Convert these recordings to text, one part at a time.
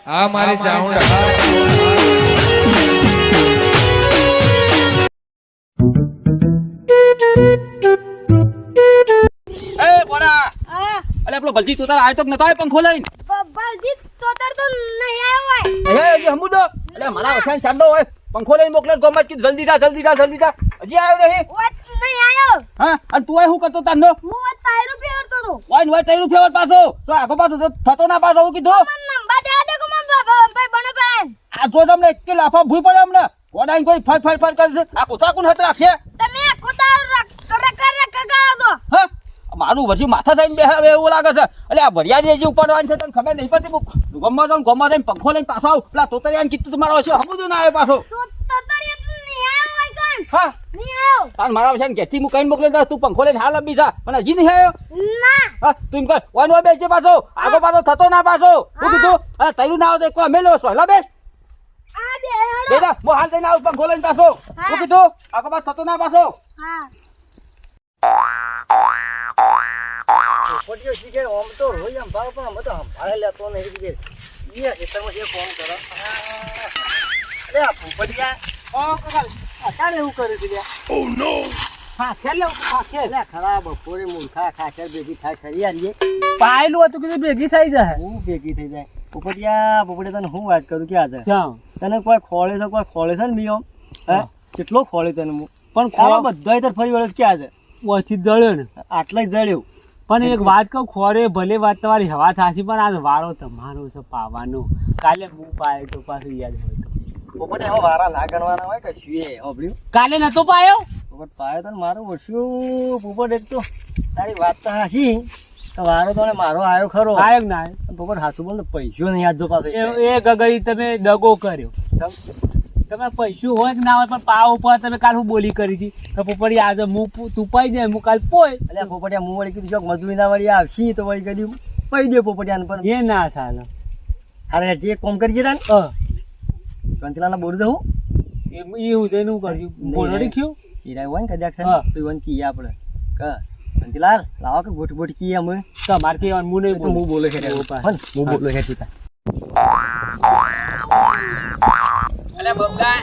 આ મારી ચાઉંડા એ બોરા હા અલે આપણો બલજી તોતાર આયો તો નતો આયો પંખો લઈને બલજી તોતર તો નહીં આવ્યો હોય એ હમુ તો અલે મારા વસાન સાંડો હોય પંખો લઈને મોકલે ગોમત કે જલ્દી જા હજી આવ્યો નહીં ઓય નહીં આવ્યો હા અને તું શું કરતો તાંડો હું આ તાયરો પહેરતો તો વાય ટાઈનું ફેવર પાછો તો આખો પાછો થતો ના પાછો હું કીધું મન નંબર દે દે કો મન ભાઈ બનો બેન આ જો તમને એક લાફા ભૂઈ પડે અમને ઓડાઈ કોઈ ફટ કરશે આ કોથા કોણ હાથ રાખશે તમે ખોટા રક ગાઓ તો હા મારું વજી માથા થઈને બેહે એવું લાગે છે એટલે આ ભરિયારી જે ઉપાડવાની છે તને ખબર નહીં પડતી ગમમાં જઈને પંખો લઈને પાછો આવ પેલા તોતરિયાને કીધું તમારો હશે હમું ના આવે પાછો તોતરિયા તો નહીં આવ્યો હોય કણ હા નહીં આવ્યો તાર મારા વસાને ઘેરથી હું કઈ મોકલે તું પંખો લઈને હાલ અબી જા પણ હજી નહીં આવ્યો ના હા તું એમ કર વાન બેસજે પાછો આગો પાછો થતો ના પાછો હું કીધું હા તૈરું ના આવે તો કોઈ મેલો સોહલા બેસ આ બે બેટા હું હાલ જઈને આવું પંખો લઈને પાછો હું કીધું આગો પાછો થતો ના પાછો હા પોપટીઓ શીખે ઓમ તો રોજ આમ ભાવ પણ અમે તો સંભાળે લેતો નહીં શીખે એ ખેતરમાં જે ફોન કરો અરે આ પોપટિયા ઓ કકાલ અત્યારે એવું કરે છે ઓ નો હા ખેલ હા ખેલ લે ખરાબ બપોરે મૂર્ખા ખાખર ભેગી થાય ખરી યાર પાયલું હતું કે ભેગી થઈ જાય હું ભેગી થઈ જાય પોપટિયા તને હું વાત કરું કે આજે ચાલ તને કોઈ ખોળે છે ને મિયો હે કેટલો ખોળે તને હું પણ ખાવા બધા તર ફરી વળે ક્યાં છે ઓછી જળ્યો ને આટલા જ જળ્યું પણ એક વાત કહું ખોરે ભલે વાત તમારી હવા થાશી પણ આજ વારો તમારો છે પાવાનો કાલે હું પાયો તો પાછું યાદ હોય તો પોપટ એમાં વારા ના ગણવાના હોય કશું એ હોભળ્યું કાલે નતો પાયો પોપટ પાયો તો મારું ઓછું પોપટ એક તો તારી વાત તો હાસી તો વારો તો મારો આવ્યો ખરો આયો કે ના પોપટ હાસુ બોલ પૈસો નહીં યાદ જો પાછો એ ગગડી તમે દગો કર્યો તમે પૈસું હોય કે ના હોય પણ પાવ ઉપર તમે કાલ હું બોલી કરી હતી તો પોપડી આજે તું પાઈ દે હું કાલ પોય એટલે પોપટિયા હું વળી કીધું ચોક મજૂરી ના વળી આવશી તો વળી કદી પઈ દે પોપટિયાને પણ એ ના ચાલે અરે જે કોમ કરી જતા ને કંતિલાના બોલ દઉં એ હું તેનું કરશું બોલડી ખ્યું હીરા હોય ને કદાચ હા. તો વન કીએ આપણે ક કંતિલાલ લાવો કે ગોટ કીએ અમે તમારે કહેવાનું હું નહીં તો હું બોલે છે બોલું હું બોલો છે તીતા અલે બબલા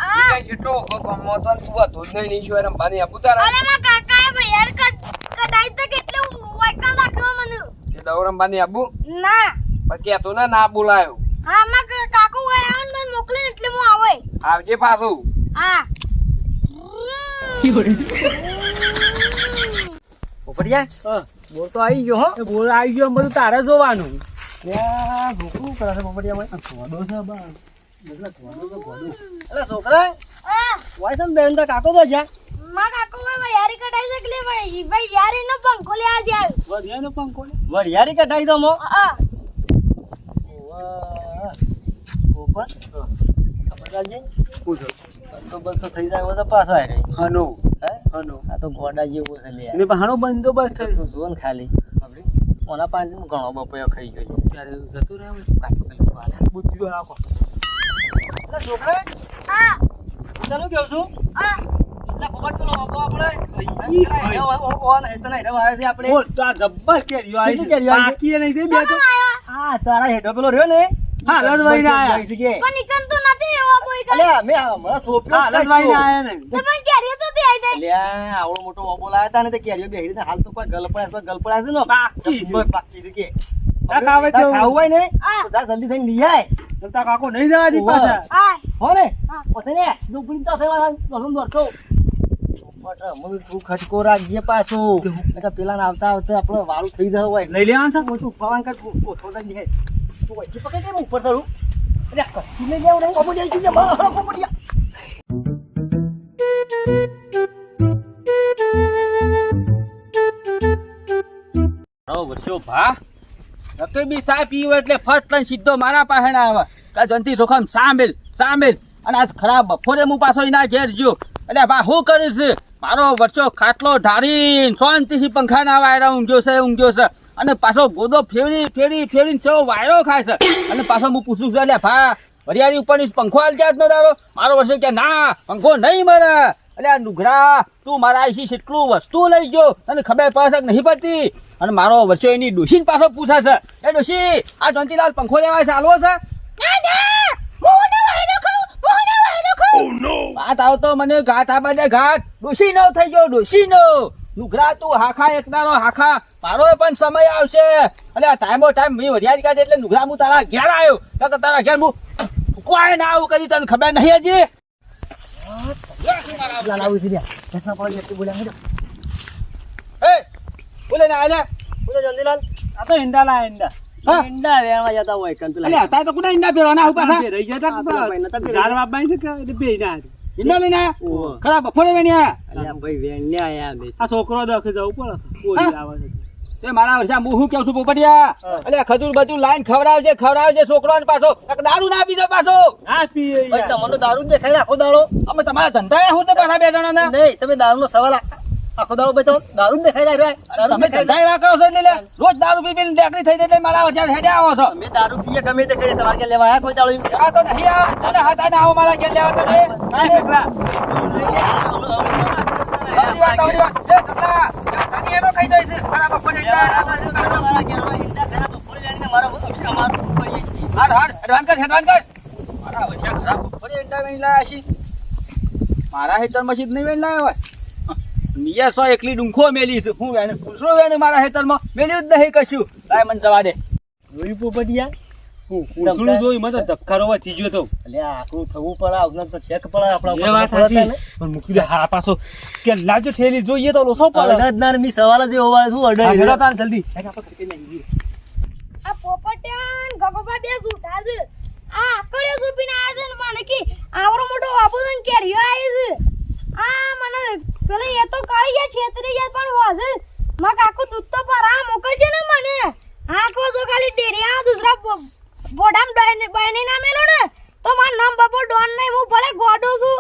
આ જેટલો ગમો તો તું હતો જ નહીં ઈશ્વર અંબાની આપુતારા અરે માં કાકાએ ભાઈ યાર કડાઈ તો કેટલે વાયકા રાખ્યો મને તે દૌર અંબાની આબુ ના પણ કેતો ના બોલાયો હા માં કાકુ આવ્યો ને મને મોકલે એટલે હું આવે આવજે પાછું હા પોપટિયા બોલ તો આવી ગયો હો બોલ આવી ગયો બધું તારે જોવાનું ત્યાં શું કરે છે પોપટિયા થોડો છે બા અરે છોકરા આ વાય તમ બેન તો કાકો તો જા માં કાકુ ભાઈ યારી કડાઈ છે એટલે ભાઈ યારી નો પંખો લે આજે આવ્યો વધ્યાનો પંખો વરિયારી કટાઈ દો મો હા પોપટ ખબરદારજી પૂછો તો બસ તો થઈ જાય તો પાછો આવી રહી હનો હે હનો આ તો ગોડા જેવું છે લે એને બહાનો બંદોબસ્ત થયો તું જોન ખાલી ખબરી ઓના પાંચ ઘણો બપોયો ખાઈ ગયો છે ત્યારે જતું રહે બુદ્ધિ તો રાખો એટલે છોકરા હા તને કેવું છું હા એટલે પોપટ પેલો બાપો આપણે ઈ ઓન હેતના હેઠળ આવે છે આપણે બોલ તો આ જબ્બર કેરીઓ આવી કેટલી કેરીઓ આવી છે? બાકી નહીં થઈ બે તો હા તારા હેઠો પેલો રહ્યો ને હા, લસવાઈને આયા. છે કે પણ નિકન તો નથી એવો કોઈ કઈ અલ્યા મે હમણાં સોપ્યો હા લસવાઈને આયા ને તો પણ કેરીઓ તો દે આવી અલ્યા આવડો મોટો ઓબો લાયા તા ને તે કેરીઓ બેહી રીતે હાલ તો કોઈ ગલપડા છે ને પાકી છે. બસ પાકી છે કે તા ખાવે તાર તો ખાવું હોય ને હા. તો જા જલ્દી થઈને લઈ આય તા કાકો નહીં જવા દી પાછા હા હો ને હા. પછી ને ડુંગળી તો થવા દોડો દોડતો મને તું ખટકો રાખજે પાછો એટલે પેલા ને આવતા આવતા આપણો વાળું થઈ જશે હોય લઈ લેવાનું છે હું તું પવાન કર થોડા દે તું વચ્ચે પકડી કેમ ઉપર ચડું અરે કચ્છી લઈ જાવ ને બાબુ જઈ જઈએ બાબુડિયા વર્ષો ભા નકે બી સા પીવો એટલે ફટ લઈને સીધો મારા પાસે ના આવે કા જંતી જોખમ સામેલ અને આજ ખરાબ બપોરે હું પાછો એના ઘેર જ્યો એટલે ભા શું કરીશ મારો વર્ષો ખાટલો ઢાળીને શાંતિથી પંખા ના વાયરા ઊંઘ્યો છે અને પાછો ગોદો ફેરીને ચો વાયરો ખાય છે અને પાછો હું પૂછું છું એટલે ભા વરિયાળી ઉપરની પંખો હાલ જાત નો તારો મારો વર્ષો કે ના પંખો નહીં મળે અલ્યા નુઘરા તું મારા આઈસી કેટલું વસ્તુ લઈ ગયો તને ખબર પડે કે નહીં પડતી અને મારો વર્ષો એની ડોશીને પાછો પૂછે છે એ ડોશી આ જયંતીલાલ પંખો લેવા ચાલવો છે વાત આવતો મને ઘાટ આબાને ઘાટ ડોશી નો થઈ ગયો ડોશી નો નુઘરા તું હાખા એકનારો હાખા મારો પણ સમય આવશે અલ્યા ટાઈમો ટાઈમ મેં વઢિયારી કાઢે એટલે નુઘરા હું તારા ઘેર આવ્યો તો તારા ઘેર હું કોઈ ના આવું કરી તને ખબર નહીં હજી લાવું છે ત્યાં પડે એટલું બોલ્યા નહીં એ બોલે ના આલે બોલો જલ્દીલાલ આ તો ઈંડા લા ઈંડા હા ઈંડા વેણવા જતા હોય કંતુલા અલ્યા તારે તો કુડા ઈંડા પહેરવાના હું પાછા રહી ગયા આ પેલા ભાઈ નતા પહેર્યા. ઝાડ વાપાઈ છે કે એટલે બે ના ઈંડા લઈને આયા? ઓહો. ખરા બફોરે વેણ્યા અલ્યા ભાઈ વેણને આયા બે આ છોકરો દખે જવું પડે કોઈ આવે છે તે મારા વર્ષા હું શું કેવું છું પોપટિયા અલ્યા ખજૂર બધું લાઈન ખવડાવજે છોકરાને પાછો એક દારૂ ના પીજો પાછો આ પીએ ભાઈ તમને તો દારૂ જ દેખાય આખો દાડો અમે તમારા ધંધા હું તો પાછા બે જણાના નહીં તમે દારૂનો સવાલ આખો દાડો ભાઈ તો દારૂ જ દેખાય રહ્યા દારૂ તમે ધંધા એવા કરો છો એટલે લે, રોજ દારૂ પી પીને ડેકરી થઈ જાય એટલે મારા વર્ષા હેડે આવો છો અમે દારૂ પીએ ગમે તે કરીએ તમારે કે લેવા આયા કોઈ દાડો આ તો નહીં આ અને હાથ આને આવો મારા ઘેર લેવા તમે આ ઠેકડા. આવડી વાત. એ ધંધા, ધણી એનો ખાઈ જાય છે મારા બપોરે ઈંડા. હાડ હેડવાન કર મારા વર્ષા ખરાબ બપોરે ઈંડા વેણી લાયા છે મારા હેતરમાં સીધ નહીં વેણી લાયા હોય મિયા સો એકલી ડુંખો મેલી છે હું વેણે પૂછરો વેણે મારા હેતરમાં મેલ્યું જ નહીં કશું લાય મને જવા દે જોયું પોપટિયા પૂંછડું જોઈ મને તો ધબકારો થઈ ગયો તો અલ્યા આખું થવું પડે આવનાર તો ચેક પડે આપણા એ વાત સાચી પણ મૂકી દે હા પાછો કે લાજો ઠેલી જોઈએ તો લોસો પડે અડદનાર મી સવાલ જ એવો વાળે શું હા, અડાઈ હેડો તાન જલ્દી આ પોપટિયાન ગગોબા બે સુઠા છે આ આકડે સુપીને આયા છે ને મને કે આવરો મોટો બાબુ છે ને કેરીઓ આવી છે આ મને પેલે એ તો કાળી ગયા છેતરી ગયા પણ વાજે માં કાકુ દૂધ તો પર આ મોકલજે ને મને આ કો જો ખાલી ડેરી આ દૂસરા બોડામ બહેને ના મેલો ને તો મારું નામ બાપો ડોન નહીં હું ભલે ગોડો છું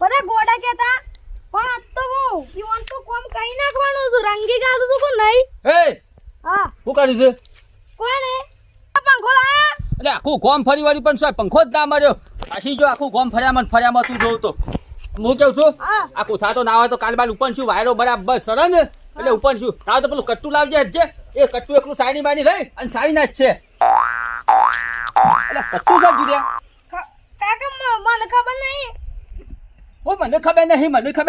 ભલે ગોડા કેતા પણ આ તો હું ઈવન તો કોમ કઈ નાખવાનું છું રંગી ગાધું છું કે નહીં હે હા શું કર્યું છે કોને આ પંખો લાયા એટલે આખું ગોમ ફરી વાળી પણ શું પંખો જ ના માર્યો પાછી જો આખું ગોમ ફર્યામાં તું જોઉં તો હું કેવું છું હા. આખું થાતો ના હોય તો કાલ બાલ ઉપર શું વાયરો બરાબર સડે ને એટલે ઉપર શું તાવ તો પેલું કટ્ટું લાવજે હજે એ કટ્ટું એકલું સાડી બાડી લઈ અને સાડી નાચ છે એટલે કટ્ટું છે જુડિયા કાકા મને ખબર નહીં મને ખબર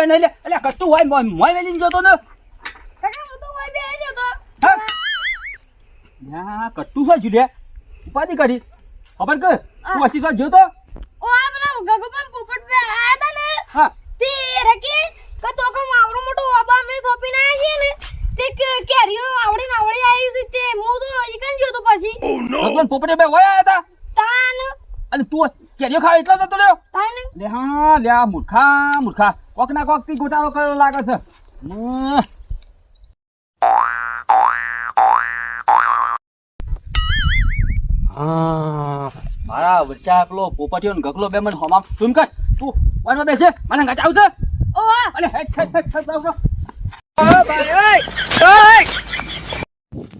નહીં લે એટલે કટ્ટું હોય મોય વેલીને જોતો ને કાકા હું તો હોય બે રહ્યો તો હા યા કટ્ટું છે જુડિયા ઉપાધિ કરી ખબર કર તું હસી સો જોતો ઓ આ પેલા ગગોબા પોપટ બે આયા તા ને હા તે રકી કે તો કે માવરો મોટો ઓબા મે સોપીને આવી ને તે કેરીઓ આવડી આવી છે તે હું તો ઈકન ગયો તો પછી ભગવાન પોપટે બે વયા હતા તાન અને તું કેરીઓ ખાવ એટલો જતો રહ્યો તાન લે હા લે આ મૂર્ખા કોક ના કોક થી ગોટાળો કરેલો લાગે છે હા મારા વચ્ચા પેલો પોપટીઓ ને ગગલો બે મને હોમાં તું કર તું વાનમાં બેસે મને ગાચ આવશે ઓ આ અલે હેટ આવજો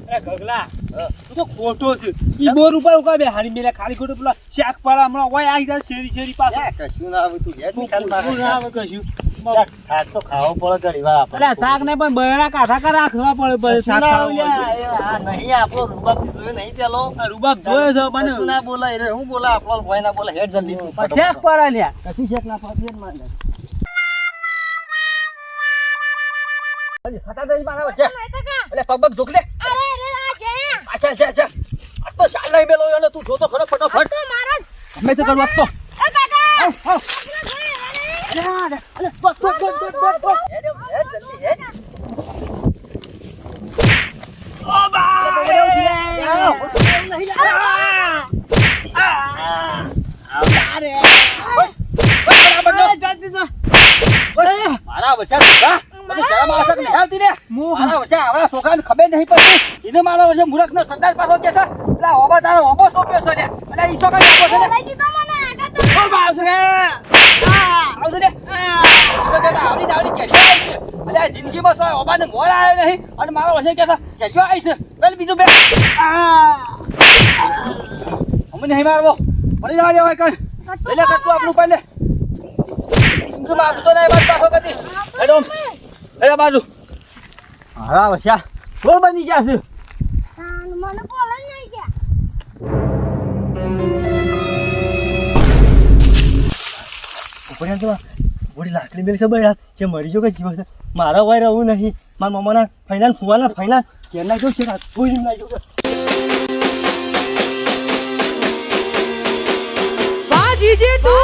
એ ગગલા તું તો ખોટો છે ઈ બોર ઉપર ઉકા બે હારી મેલે ખાલી ખોટો પેલા શાક પાડા હમણાં ઓય આવી જાય શેરી પાછો કશું ના આવે તું હેડ તું ખાલી ખોટું ના આવે કશું થાક તો ખાવો પડે ઘણી વાર આપણે અરે શાક ને પણ બહેરા કાઢા કર રાખવા પડે બધે શાક ખાવા પડે. આ નહીં આપણો રૂબાબ જોયો નહીં પેલો આ રૂબાબ જોયો છે કશું મને ના બોલાય રે હું બોલા આપણો ભય ના બોલે હેડ જલ્દી શાક પાડા લ્યા કશું શેક ના પાડી હેડ માર ખાતા જઈ મારા વચ્ચે નહીં કાકા અલે પગ જોક લે અરે આ છે અચ્છા આ તો શાલ લઈ મેલો અને તું જોતો ખરો ફટાફટ તો મારો ગમે તે કરવા તો એ કાકા અલે બસ હેડ હેડ જલ્દી હેડ મારા વર્ષા તને શરમ આવશે કે નહીં આવતી રે મારા વર્ષા આવડા છોકરાને ખબર નહીં પડતી એને મારા વર્ષે મૂર્ખ ને સરદાર પાછો કે છે એટલે ઓબા તારો ઓબો સોંપ્યો છે ને એટલે ઈ છોકરા ઓબો છે ને લઈ દીધો મને આટા ઓબા આવશે આવશે ને આવડી કેરીઓ આવી છે એટલે આ જિંદગીમાં સો ઓબાને મોર આવ્યો નહીં અને મારો વર્ષે કે છે કેરીઓ આવી છે પેલ બીજું બે અમે નહીં મારવો મળી જવા દેવાય કર એટલે કટલું આપણું પહેલે જિંદગી માં આપતો નહીં વાત પાછો કદી હેડો હેડો બાજુ હારા વસ્યા બોલ બની ગયા છે મને બોલે નહીં ગયા ઉપર તો બોડી લાકડી મેલી છે બૈરા જે મરી જો કે જીવ છે મારા વાય રહું નહીં મારા મમ્માના ફાઇનાન્સ ફુવાના ફાઇનાન્સ કેરના જો છે કોઈ નહીં લાગ્યો વાહ જીજે તું